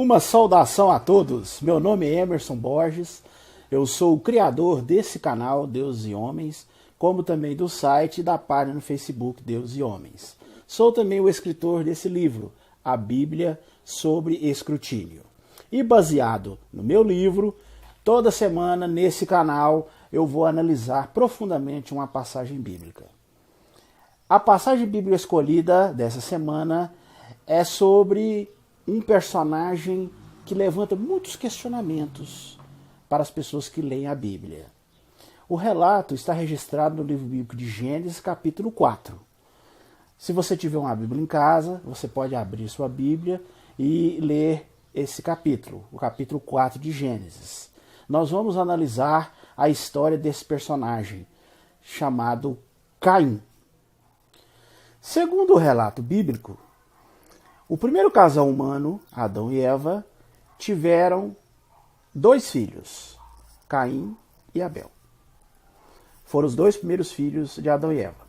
Uma saudação a todos. Meu nome é Emerson Borges. Eu sou o criador desse canal Deus e Homens, como também do site e da página no Facebook Deus e Homens. Sou também o escritor desse livro, A Bíblia sobre Escrutínio. E baseado no meu livro, toda semana nesse canal eu vou analisar profundamente uma passagem bíblica. A passagem bíblica escolhida dessa semana é sobre um personagem que levanta muitos questionamentos para as pessoas que leem a Bíblia. O relato está registrado no livro bíblico de Gênesis, capítulo 4. Se você tiver uma Bíblia em casa, você pode abrir sua Bíblia e ler esse capítulo, o capítulo 4 de Gênesis. Nós vamos analisar a história desse personagem, chamado Caim. Segundo o relato bíblico, o primeiro casal humano, Adão e Eva, tiveram 2 filhos, Caim e Abel. Foram os 2 primeiros filhos de Adão e Eva.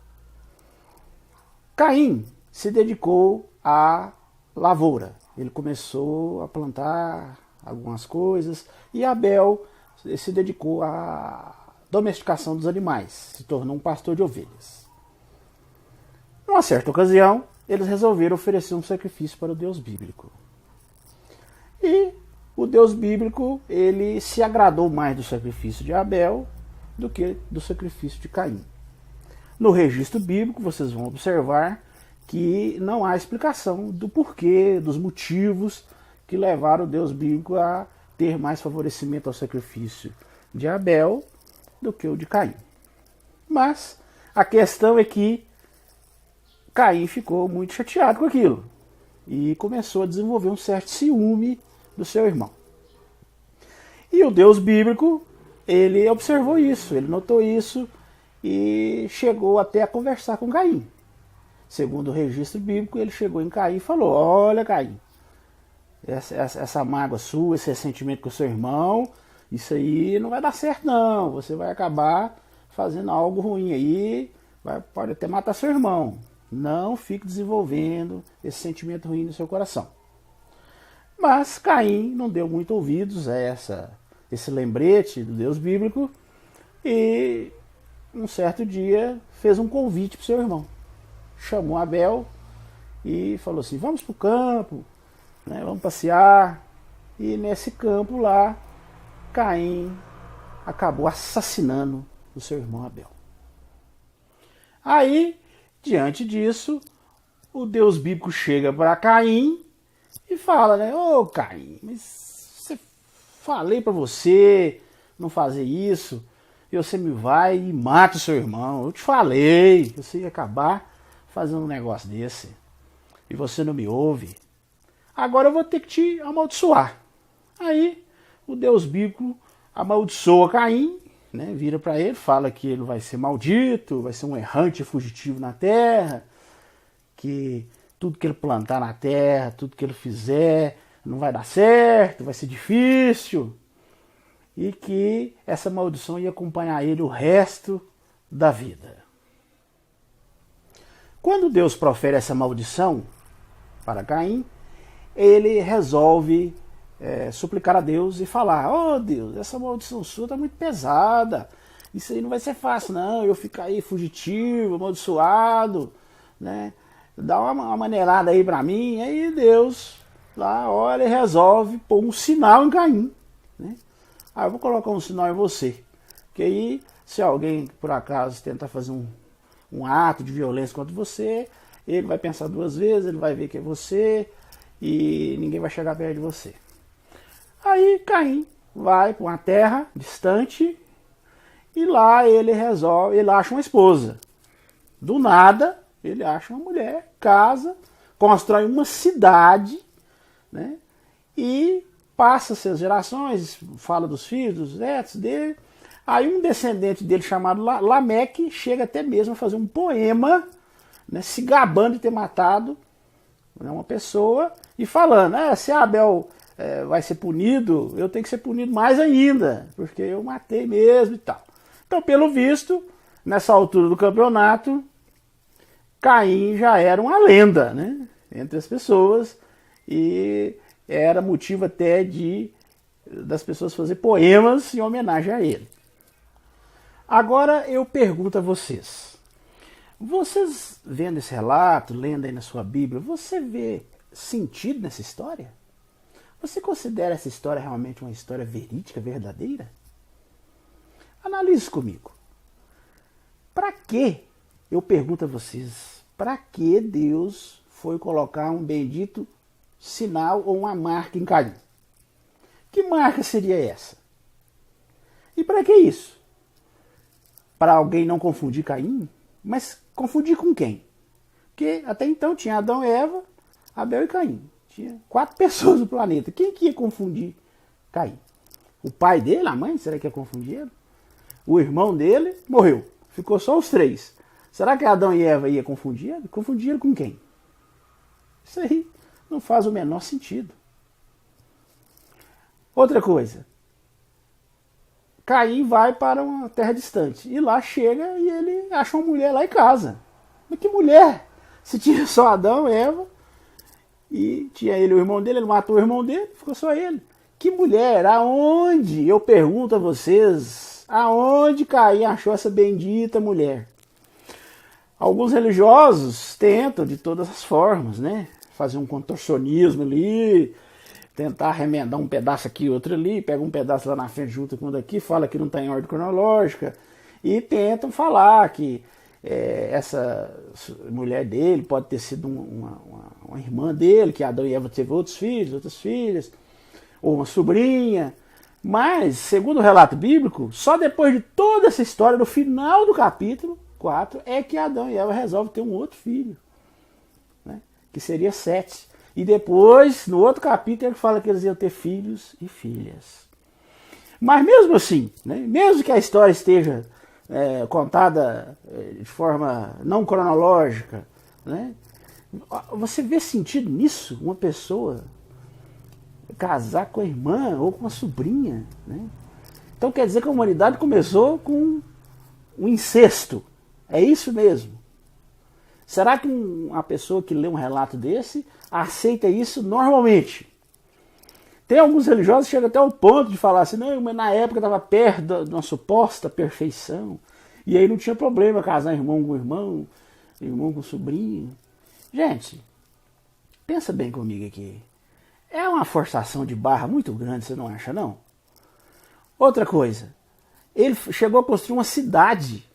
Caim se dedicou à lavoura. Ele começou a plantar algumas coisas e Abel se dedicou à domesticação dos animais, se tornou um pastor de ovelhas. Numa certa ocasião, eles resolveram oferecer um sacrifício para o Deus bíblico. E o Deus bíblico, ele se agradou mais do sacrifício de Abel do que do sacrifício de Caim. No registro bíblico, vocês vão observar que não há explicação do porquê, dos motivos que levaram o Deus bíblico a ter mais favorecimento ao sacrifício de Abel do que o de Caim. Mas a questão é que Caim ficou muito chateado com aquilo e começou a desenvolver um certo ciúme do seu irmão. E o Deus bíblico, ele observou isso, ele notou isso e chegou até a conversar com Caim. Segundo o registro bíblico, ele chegou em Caim e falou: olha, Caim, essa mágoa sua, esse ressentimento com o seu irmão, isso aí não vai dar certo não, você vai acabar fazendo algo ruim aí, pode até matar seu irmão. Não fique desenvolvendo esse sentimento ruim no seu coração. Mas Caim não deu muito ouvidos a esse lembrete do Deus bíblico e, um certo dia, fez um convite para o seu irmão. Chamou Abel e falou assim: vamos para o campo, né, vamos passear. E nesse campo lá, Caim acabou assassinando o seu irmão Abel. Aí, diante disso, o Deus bíblico chega para Caim e fala, né? Ô Caim, mas falei para você não fazer isso, e você me vai e mata o seu irmão. Eu te falei que você ia acabar fazendo um negócio desse, e você não me ouve. Agora eu vou ter que te amaldiçoar. Aí o Deus bíblico amaldiçoa Caim, né, vira para ele, fala que ele vai ser maldito, vai ser um errante fugitivo na terra, que tudo que ele plantar na terra, tudo que ele fizer, não vai dar certo, vai ser difícil, e que essa maldição ia acompanhar ele o resto da vida. Quando Deus profere essa maldição para Caim, ele resolve suplicar a Deus e falar: oh Deus, essa maldição sua está muito pesada, isso aí não vai ser fácil não, eu ficar aí fugitivo, amaldiçoado, né? Dá uma maneirada aí para mim. Aí Deus lá olha e resolve pôr um sinal em Caim, né? Eu vou colocar um sinal em você, que aí se alguém por acaso tentar fazer um ato de violência contra você, ele vai pensar 2 vezes, ele vai ver que é você e ninguém vai chegar perto de você. Aí Caim vai para uma terra distante e lá ele acha uma esposa. Do nada, ele acha uma mulher, casa, constrói uma cidade, né? E passa-se as gerações, fala dos filhos, dos netos dele. Aí um descendente dele chamado Lameque chega até mesmo a fazer um poema, né, se gabando de ter matado, né, uma pessoa e falando: se Abel vai ser punido, eu tenho que ser punido mais ainda, porque eu matei mesmo e tal. Então, pelo visto, nessa altura do campeonato, Caim já era uma lenda, né, entre as pessoas, e era motivo até das pessoas fazer poemas em homenagem a ele. Agora eu pergunto a vocês vendo esse relato, lendo aí na sua Bíblia, você vê sentido nessa história? Você considera essa história realmente uma história verídica, verdadeira? Analise comigo. Para que, eu pergunto a vocês, para que Deus foi colocar um bendito sinal ou uma marca em Caim? Que marca seria essa? E para que isso? Para alguém não confundir Caim? Mas confundir com quem? Porque até então tinha Adão e Eva, Abel e Caim. Tinha 4 pessoas no planeta. Quem que ia confundir Caim? O pai dele, a mãe, será que ia confundir ele? O irmão dele morreu. Ficou só os 3. Será que Adão e Eva ia confundir ele? Confundir ele com quem? Isso aí não faz o menor sentido. Outra coisa. Caim vai para uma terra distante. E lá chega e ele acha uma mulher lá e casa. Mas que mulher? Se tinha só Adão e Eva, e tinha ele o irmão dele, ele matou o irmão dele, ficou só ele. Que mulher? Aonde? Eu pergunto a vocês, aonde Caim achou essa bendita mulher? Alguns religiosos tentam de todas as formas, né? Fazer um contorcionismo ali, tentar remendar um pedaço aqui, outro ali, pega um pedaço lá na frente, junta com o daqui, fala que não está em ordem cronológica, e tentam falar que essa mulher dele pode ter sido uma irmã dele, que Adão e Eva teve outros filhos, outras filhas, ou uma sobrinha. Mas, segundo o relato bíblico, só depois de toda essa história, no final do capítulo 4, é que Adão e Eva resolvem ter um outro filho, né, que seria Sete. E depois, no outro capítulo, ele fala que eles iam ter filhos e filhas. Mas mesmo assim, né, mesmo que a história esteja contada de forma não cronológica, né, você vê sentido nisso? Uma pessoa casar com a irmã ou com a sobrinha, né? Então quer dizer que a humanidade começou com um incesto. É isso mesmo? Será que uma pessoa que lê um relato desse aceita isso normalmente? Tem alguns religiosos que chegam até ao ponto de falar assim, não, mas na época estava perto de uma suposta perfeição, e aí não tinha problema casar irmão com irmão, irmão com sobrinho. Gente, pensa bem comigo aqui. É uma forçação de barra muito grande, você não acha, não? Outra coisa, ele chegou a construir uma cidade.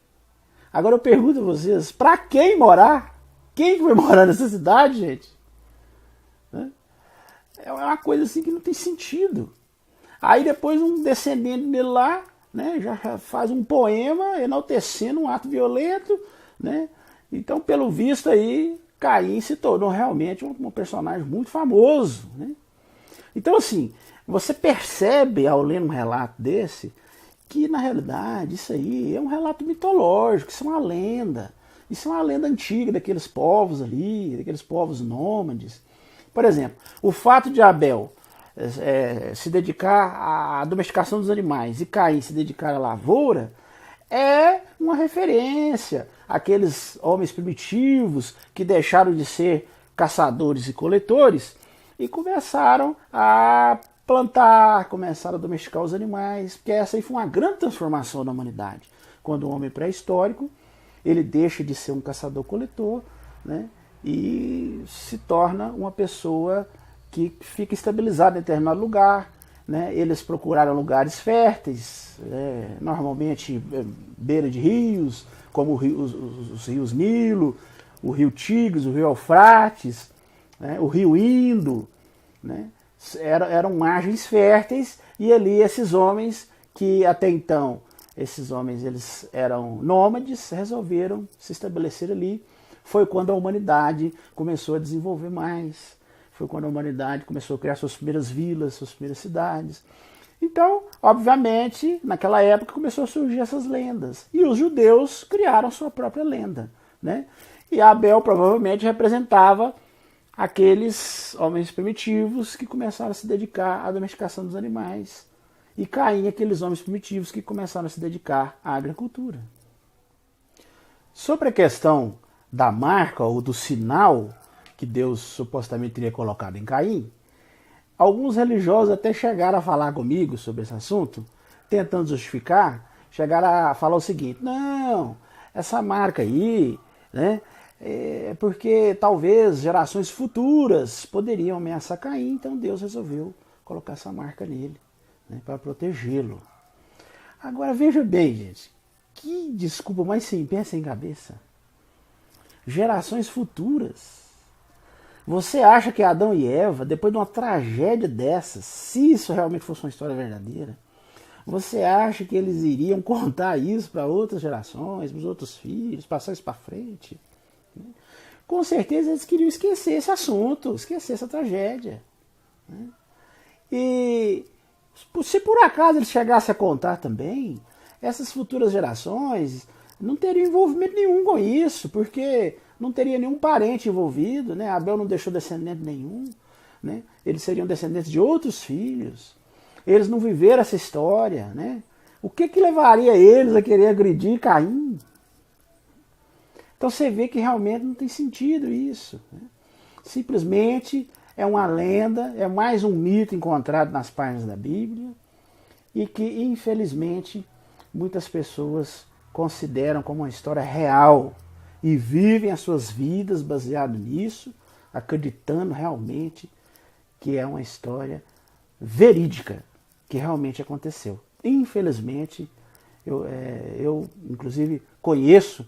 Agora eu pergunto a vocês, para quem morar? Quem vai morar nessa cidade, gente? É uma coisa assim que não tem sentido. Aí depois um descendente dele lá, né, já faz um poema enaltecendo um ato violento, né? Então, pelo visto aí, Caim se tornou realmente um personagem muito famoso, né? Então, assim, você percebe ao ler um relato desse que, na realidade, isso aí é um relato mitológico, isso é uma lenda. Isso é uma lenda antiga daqueles povos ali, daqueles povos nômades. Por exemplo, o fato de Abel se dedicar à domesticação dos animais e Caim se dedicar à lavoura é uma referência àqueles homens primitivos que deixaram de ser caçadores e coletores e começaram a plantar, começaram a domesticar os animais, porque essa aí foi uma grande transformação da humanidade. Quando o homem pré-histórico, ele deixa de ser um caçador-coletor, né, e se torna uma pessoa que fica estabilizada em determinado lugar, né. Eles procuraram lugares férteis, normalmente beira de rios, como os rios Nilo, o rio Tigres, o rio Eufrates, né, o rio Indo, né, eram margens férteis, e ali esses homens, que até então, esses homens eles eram nômades, resolveram se estabelecer ali. Foi quando a humanidade começou a desenvolver mais, foi quando a humanidade começou a criar suas primeiras vilas, suas primeiras cidades. Então, obviamente, naquela época começou a surgir essas lendas, e os judeus criaram sua própria lenda, né? E Abel provavelmente representava aqueles homens primitivos que começaram a se dedicar à domesticação dos animais, e Caim, aqueles homens primitivos que começaram a se dedicar à agricultura. Sobre a questão da marca ou do sinal que Deus supostamente teria colocado em Caim, Alguns religiosos até chegaram a falar comigo sobre esse assunto, tentando justificar, chegaram a falar o seguinte: não, essa marca aí, né, é porque talvez gerações futuras poderiam ameaçar Caim, então Deus resolveu colocar essa marca nele, né, para protegê-lo. Agora veja bem, gente, que desculpa mais sem pé, sem cabeça. Gerações futuras. Você acha que Adão e Eva, depois de uma tragédia dessas, se isso realmente fosse uma história verdadeira, você acha que eles iriam contar isso para outras gerações, para os outros filhos, passar isso para frente? Com certeza eles queriam esquecer esse assunto, esquecer essa tragédia. E se por acaso eles chegassem a contar também, essas futuras gerações não teriam envolvimento nenhum com isso, porque não teria nenhum parente envolvido, né? Abel não deixou descendente nenhum, né? Eles seriam descendentes de outros filhos. Eles não viveram essa história, né? O que levaria eles a querer agredir Caim? Então você vê que realmente não tem sentido isso, né? Simplesmente é uma lenda, é mais um mito encontrado nas páginas da Bíblia e que, infelizmente, muitas pessoas consideram como uma história real e vivem as suas vidas baseado nisso, acreditando realmente que é uma história verídica, que realmente aconteceu. Infelizmente, eu inclusive conheço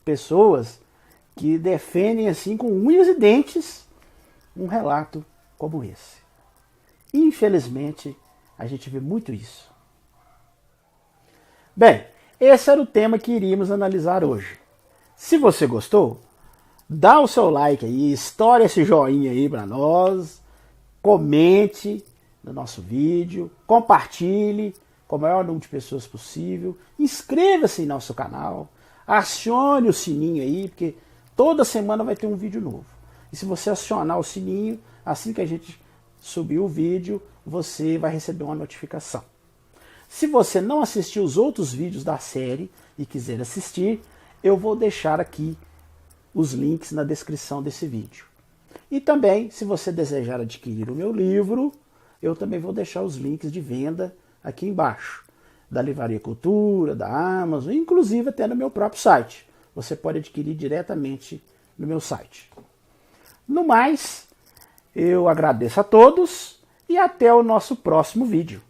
pessoas que defendem assim com unhas e dentes um relato como esse. Infelizmente, a gente vê muito isso. Bem, esse era o tema que iríamos analisar hoje. Se você gostou, dá o seu like aí, estoure esse joinha aí para nós, comente no nosso vídeo, compartilhe com o maior número de pessoas possível, inscreva-se em nosso canal, acione o sininho aí, porque toda semana vai ter um vídeo novo. E se você acionar o sininho, assim que a gente subir o vídeo, você vai receber uma notificação. Se você não assistiu os outros vídeos da série e quiser assistir, eu vou deixar aqui os links na descrição desse vídeo. E também, se você desejar adquirir o meu livro, eu também vou deixar os links de venda aqui embaixo, da Livraria Cultura, da Amazon, inclusive até no meu próprio site. Você pode adquirir diretamente no meu site. No mais, eu agradeço a todos e até o nosso próximo vídeo.